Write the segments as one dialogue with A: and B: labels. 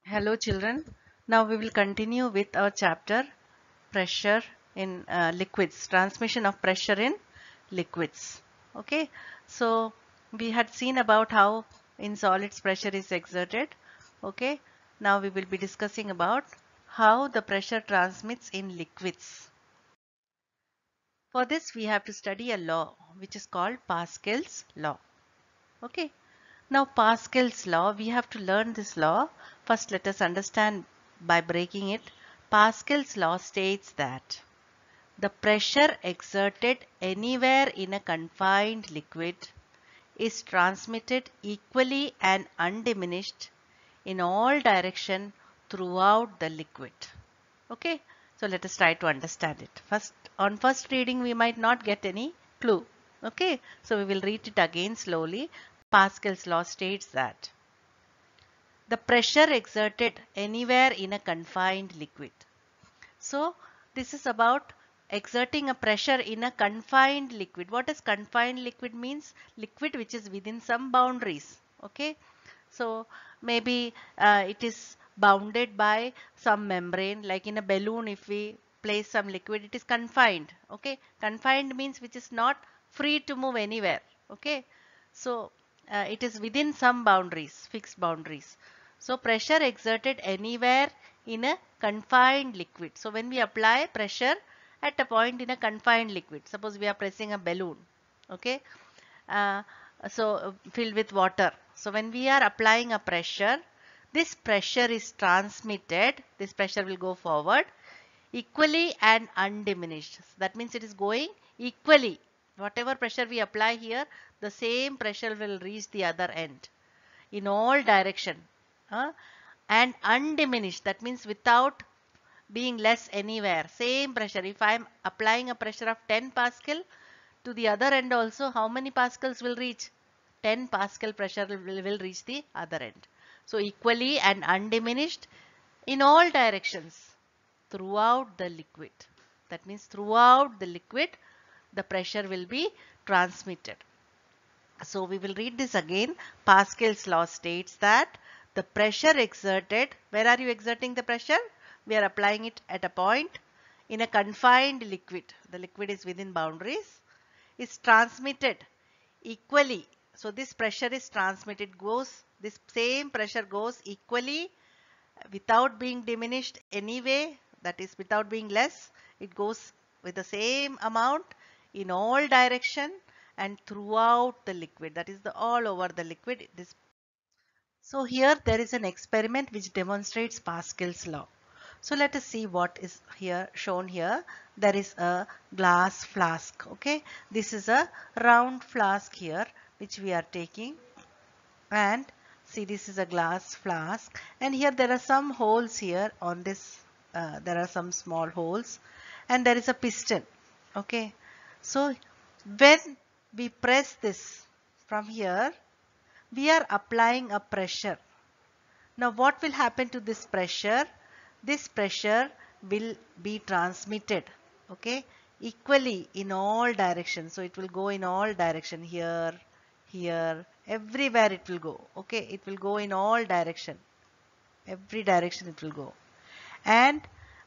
A: Hello children. Now we will continue with our chapter pressure in liquids, transmission of pressure in liquids. Okay, so we had seen about how in solids pressure is exerted. Okay, now we will be discussing about how the pressure transmits in liquids. For this we have to study a law which is called Pascal's law. Okay, now Pascal's law, we have to learn this law. First let us understand by breaking it. Pascal's law states that the pressure exerted anywhere in a confined liquid is transmitted equally and undiminished in all direction throughout the liquid. Okay, so let us try to understand it. On first reading we might not get any clue. Okay, so we will read it again slowly. Pascal's law states that the pressure exerted anywhere in a confined liquid. So this is about exerting a pressure in a confined liquid. What does confined liquid means? Liquid which is within some boundaries. Okay, so maybe it is bounded by some membrane, like in a balloon if we place some liquid, it is confined. Okay, confined means which is not free to move anywhere. Okay, so it is within some boundaries, fixed boundaries. So pressure exerted anywhere in a confined liquid. So when we apply pressure at a point in a confined liquid, suppose we are pressing a balloon, okay, uh, filled with water. So when we are applying a pressure, this pressure is transmitted, this pressure will go forward equally and undiminished. That means it is going equally. Whatever pressure we apply here, the same pressure will reach the other end in all direction. And undiminished, that means without being less anywhere. Same pressure. If I am applying a pressure of 10 Pascal to the other end also, how many pascals will reach? 10 Pascal pressure will reach the other end. So equally and undiminished in all directions throughout the liquid. That means throughout the liquid, the pressure will be transmitted. So we will read this again. Pascal's law states that the pressure exerted, where are you exerting the pressure? We are applying it at a point in a confined liquid. The liquid is within boundaries. Is transmitted equally. So this pressure is transmitted, this same pressure goes equally without being diminished anyway, that is without being less. It goes with the same amount in all direction and throughout the liquid, that is the all over the liquid. So here there is an experiment which demonstrates Pascal's law. So let us see what is here shown here. There is a glass flask. Okay, this is a round flask here which we are taking, and see, this is a glass flask, and here there are some holes here on this. There are some small holes, and there is a piston. Okay, so when we press this from here, we are applying a pressure. Now what will happen to this pressure? This pressure will be transmitted, okay, equally in all directions. So it will go in all direction, here, here, everywhere it will go. Okay, it will go in all direction. Every direction it will go. And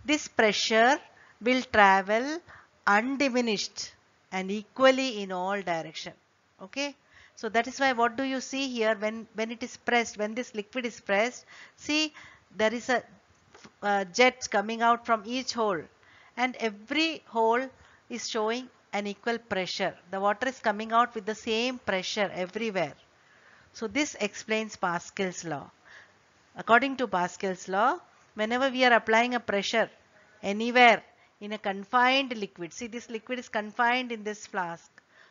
A: this pressure will travel undiminished and equally in all direction. Okay, so that is why, what do you see here when it is pressed, when this liquid is pressed, see, there is a jets coming out from each hole, and every hole is showing an equal pressure. The water is coming out with the same pressure everywhere. So this explains Pascal's law. According to Pascal's law, whenever we are applying a pressure anywhere in a confined liquid, see, this liquid is confined in this flask.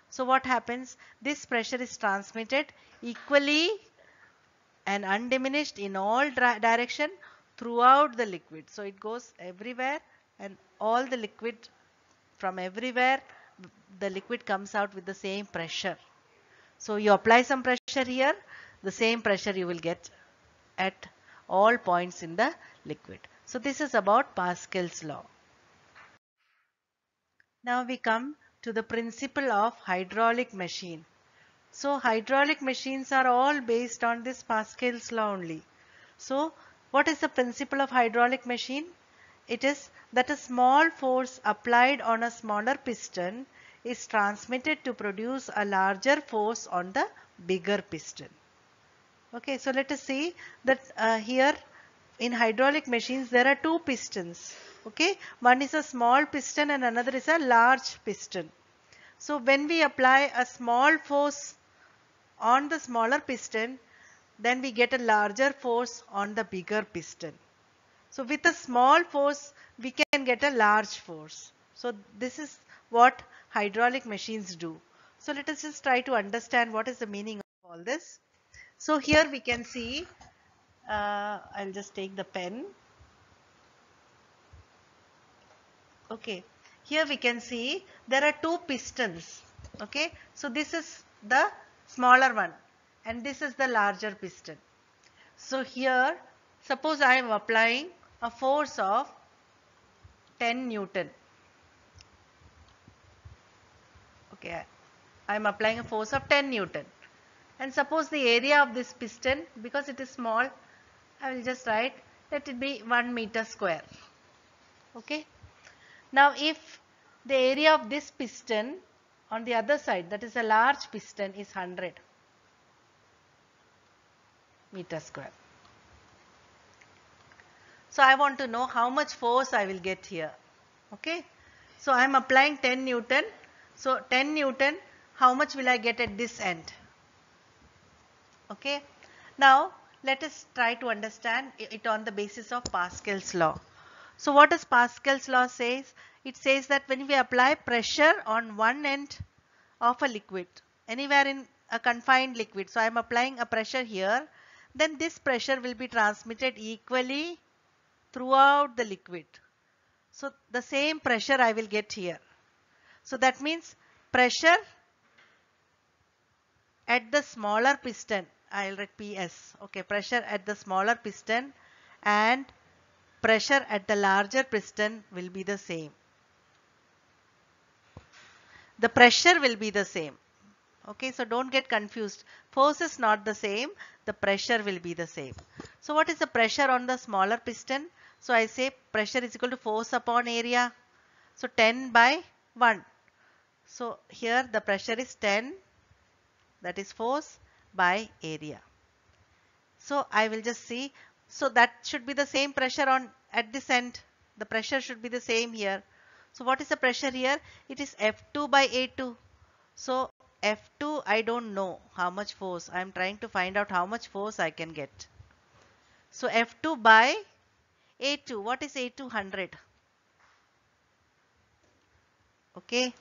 A: So what happens? This pressure is transmitted equally and undiminished in all direction throughout the liquid. So it goes everywhere, and all the liquid, from everywhere, the liquid comes out with the same pressure. So you apply some pressure here, the same pressure you will get at all points in the liquid. So this is about Pascal's law. Now we come to the principle of hydraulic machine. So hydraulic machines are all based on this Pascal's law only. So What is the principle of hydraulic machine? It is that a small force applied on a smaller piston is transmitted to produce a larger force on the bigger piston. Okay, so let us see that here in hydraulic machines there are two pistons. Okay, one is a small piston and another is a large piston. So when we apply a small force on the smaller piston, then we get a larger force on the bigger piston. So with a small force, we can get a large force. So this is what hydraulic machines do. So let us just try to understand what is the meaning of all this. So here we can see, I'll just take the pen. Okay, here we can see there are two pistons. Okay, so this is the smaller one and this is the larger piston. So here, suppose I am applying a force of 10 Newton. Okay, I am applying a force of 10 Newton. And suppose the area of this piston, because it is small, I will just write, let it be 1 meter square. Okay. Now if the area of this piston on the other side, that is a large piston, is 100 meter square. So I want to know how much force I will get here. Okay. So I am applying 10 Newton. So 10 Newton, how much will I get at this end? Okay. Now let us try to understand it on the basis of Pascal's law. So what does Pascal's law says? It says that when we apply pressure on one end of a liquid, anywhere in a confined liquid, so I am applying a pressure here, then this pressure will be transmitted equally throughout the liquid. So the same pressure I will get here. So that means pressure at the smaller piston, I'll write PS. Okay, pressure at the smaller piston and pressure at the larger piston will be the same. The pressure will be the same. Okay, so don't get confused. Force is not the same. The pressure will be the same. So what is the pressure on the smaller piston? So I say pressure is equal to force upon area. So 10 by 1. So here the pressure is 10, that is force, by area. So I will just see. So that should be the same pressure on at this end. The pressure should be the same here. So what is the pressure here? It is F2 by A2. So F2 I don't know how much force. I am trying to find out how much force I can get. So F2 by A2. What is A2? 100. Okay.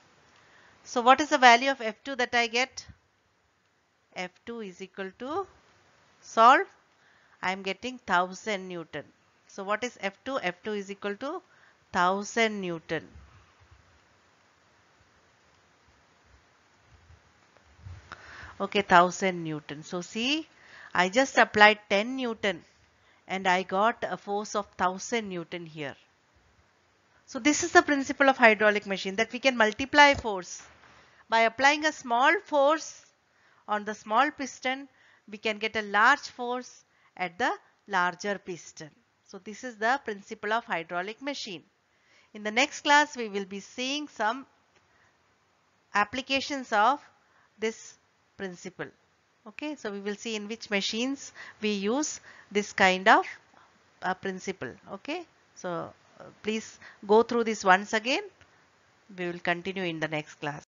A: So what is the value of F2 that I get? F2 is equal to, solve, I am getting 1000 Newton. So what is F2? F2 is equal to 1000 Newton. Okay, 1000 Newton. So see, I just applied 10 Newton and I got a force of 1000 Newton here. So this is the principle of hydraulic machine, that we can multiply force. By applying a small force on the small piston, we can get a large force at the larger piston. So this is the principle of hydraulic machine. In the next class, we will be seeing some applications of this principle. Okay, so we will see in which machines we use this kind of principle. Okay, so please go through this once again. We will continue in the next class.